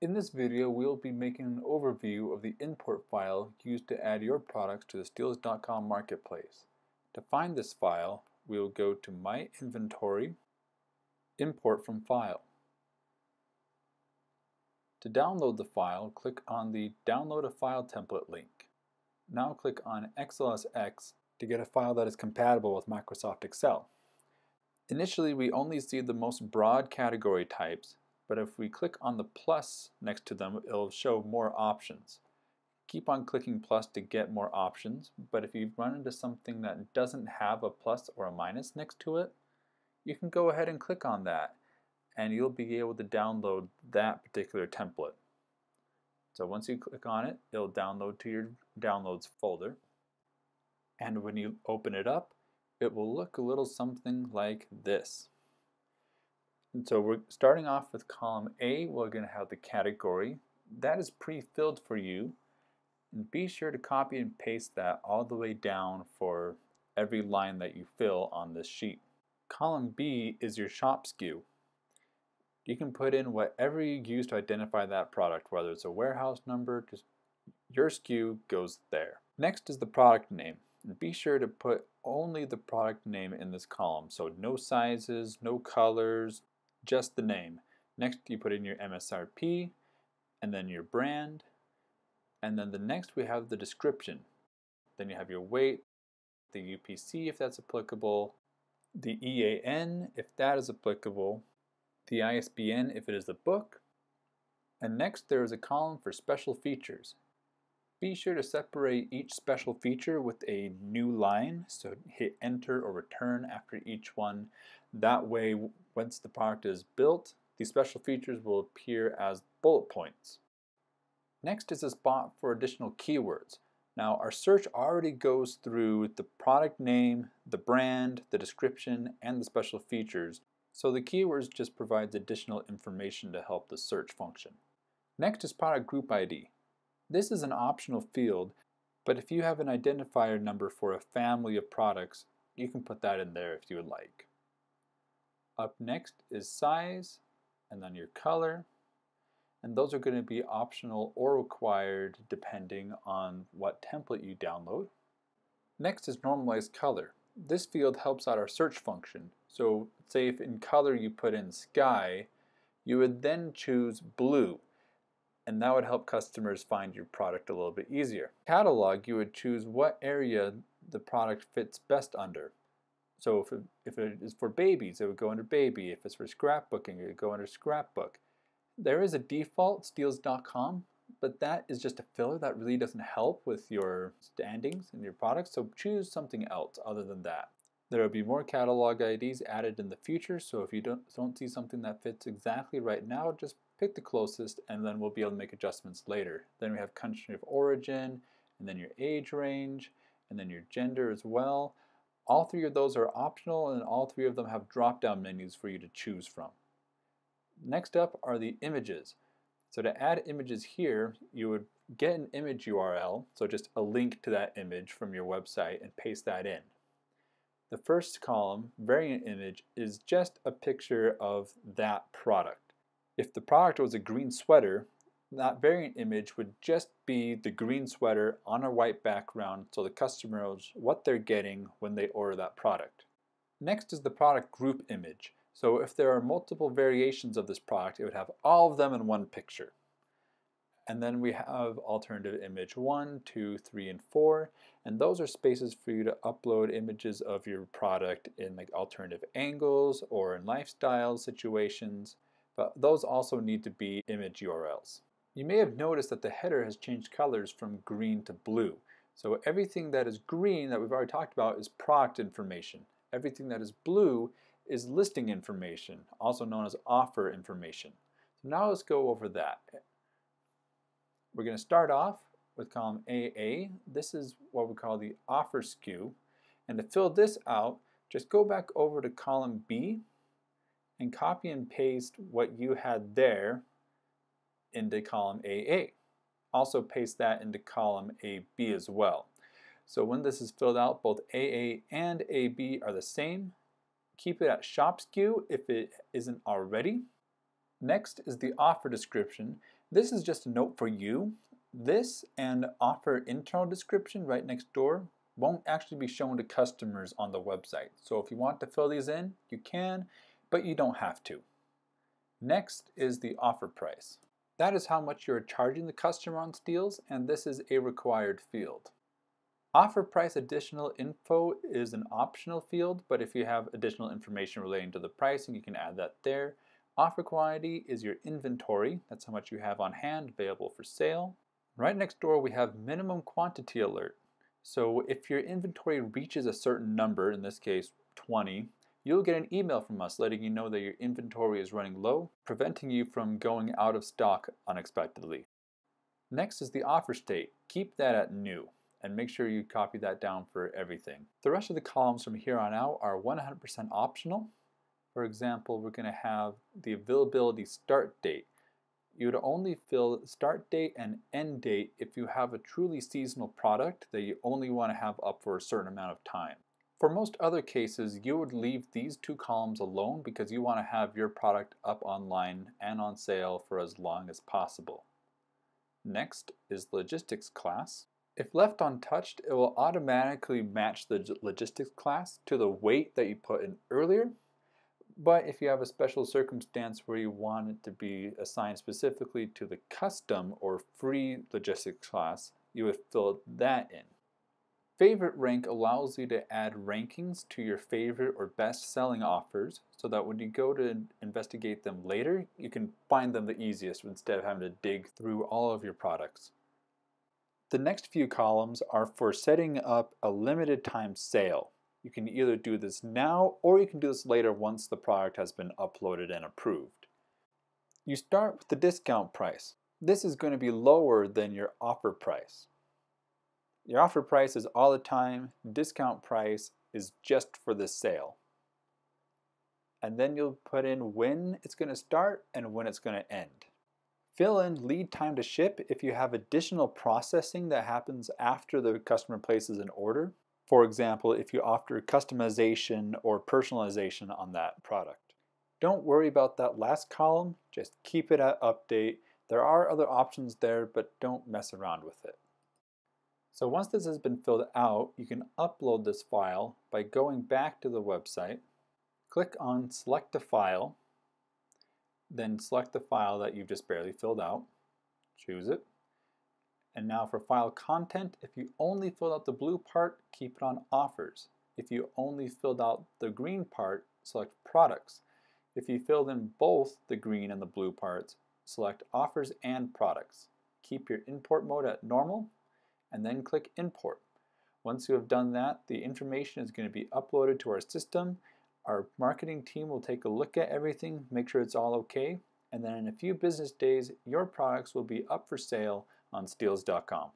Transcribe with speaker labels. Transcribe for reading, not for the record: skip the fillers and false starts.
Speaker 1: In this video, we'll be making an overview of the import file used to add your products to the Steals.com marketplace. To find this file, we'll go to My Inventory, Import from File. To download the file, click on the Download a File Template link. Now click on XLSX to get a file that is compatible with Microsoft Excel. Initially, we only see the most broad category types, but if we click on the plus next to them, it'll show more options. Keep on clicking plus to get more options, but if you run into something that doesn't have a plus or a minus next to it, you can go ahead and click on that, and you'll be able to download that particular template. So once you click on it, it'll download to your downloads folder, and when you open it up, it will look a little something like this. And so we're starting off with column A. We're going to have the category. That is pre-filled for you. And be sure to copy and paste that all the way down for every line that you fill on this sheet. Column B is your shop SKU. You can put in whatever you use to identify that product, whether it's a warehouse number, just your SKU goes there. Next is the product name. And be sure to put only the product name in this column. So no sizes, no colors, just the name. Next you put in your MSRP and then your brand, and then the next we have the description. Then you have your weight, the UPC if that's applicable, the EAN if that is applicable, the ISBN if it is a book, and next there is a column for special features. Be sure to separate each special feature with a new line, so hit enter or return after each one. That way, once the product is built, these special features will appear as bullet points. Next is a spot for additional keywords. Now our search already goes through the product name, the brand, the description, and the special features, so the keywords just provides additional information to help the search function. Next is product group ID. This is an optional field, but if you have an identifier number for a family of products, you can put that in there if you would like. Up next is size, and then your color, and those are going to be optional or required depending on what template you download. Next is normalized color. This field helps out our search function. So say if in color you put in sky, you would then choose blue, and that would help customers find your product a little bit easier. Catalog, you would choose what area the product fits best under. So if it is for babies, it would go under baby. If it's for scrapbooking, it would go under scrapbook. There is a default Steals.com, but that is just a filler that really doesn't help with your standings and your products, so choose something else other than that. There will be more catalog IDs added in the future, so if you don't see something that fits exactly right now, just pick the closest and then we'll be able to make adjustments later. Then we have country of origin, and then your age range, and then your gender as well. All three of those are optional, and all three of them have drop-down menus for you to choose from. Next up are the images. So to add images here, you would get an image URL, so just a link to that image from your website, and paste that in. The first column, variant image, is just a picture of that product. If the product was a green sweater, that variant image would just be the green sweater on a white background so the customer knows what they're getting when they order that product. Next is the product group image. So if there are multiple variations of this product, it would have all of them in one picture. And then we have alternative image 1, 2, 3, and 4, and those are spaces for you to upload images of your product in like alternative angles or in lifestyle situations, but those also need to be image URLs. You may have noticed that the header has changed colors from green to blue. So everything that is green that we've already talked about is product information. Everything that is blue is listing information, also known as offer information. So now let's go over that. We're going to start off with column AA. This is what we call the offer SKU. And to fill this out, just go back over to column B and copy and paste what you had there into column AA. Also paste that into column AB as well. So when this is filled out, both AA and AB are the same. Keep it at shop SKU if it isn't already. Next is the offer description, This is just a note for you. This and offer internal description right next door won't actually be shown to customers on the website. So if you want to fill these in, you can, but you don't have to. Next is the offer price. That is how much you're charging the customer on Steels, and this is a required field. Offer price additional info is an optional field, but if you have additional information relating to the pricing, you can add that there. Offer quantity is your inventory. That's how much you have on hand available for sale. Right next door we have minimum quantity alert. So if your inventory reaches a certain number, in this case 20, you'll get an email from us letting you know that your inventory is running low, preventing you from going out of stock unexpectedly. Next is the offer state. Keep that at new, and make sure you copy that down for everything. The rest of the columns from here on out are 100% optional. For example, we're going to have the availability start date. You would only fill start date and end date if you have a truly seasonal product that you only want to have up for a certain amount of time. For most other cases, you would leave these two columns alone because you want to have your product up online and on sale for as long as possible. Next is logistics class. If left untouched, it will automatically match the logistics class to the weight that you put in earlier. But if you have a special circumstance where you want it to be assigned specifically to the custom or free logistics class, you would fill that in. Favorite rank allows you to add rankings to your favorite or best selling offers so that when you go to investigate them later, you can find them the easiest instead of having to dig through all of your products. The next few columns are for setting up a limited time sale. You can either do this now or you can do this later once the product has been uploaded and approved. You start with the discount price. This is going to be lower than your offer price. Your offer price is all the time, discount price is just for this sale. And then you'll put in when it's going to start and when it's going to end. Fill in lead time to ship if you have additional processing that happens after the customer places an order. For example, if you offer customization or personalization on that product. Don't worry about that last column, just keep it at update. There are other options there, but don't mess around with it. So once this has been filled out, you can upload this file by going back to the website, click on Select a File, then select the file that you've just barely filled out, choose it. And now for file content, if you only filled out the blue part, keep it on offers. If you only filled out the green part, select products. If you filled in both the green and the blue parts, select offers and products. Keep your import mode at normal and then click import. Once you have done that, the information is going to be uploaded to our system. Our marketing team will take a look at everything, make sure it's all okay, and then in a few business days, your products will be up for sale on Steels.com.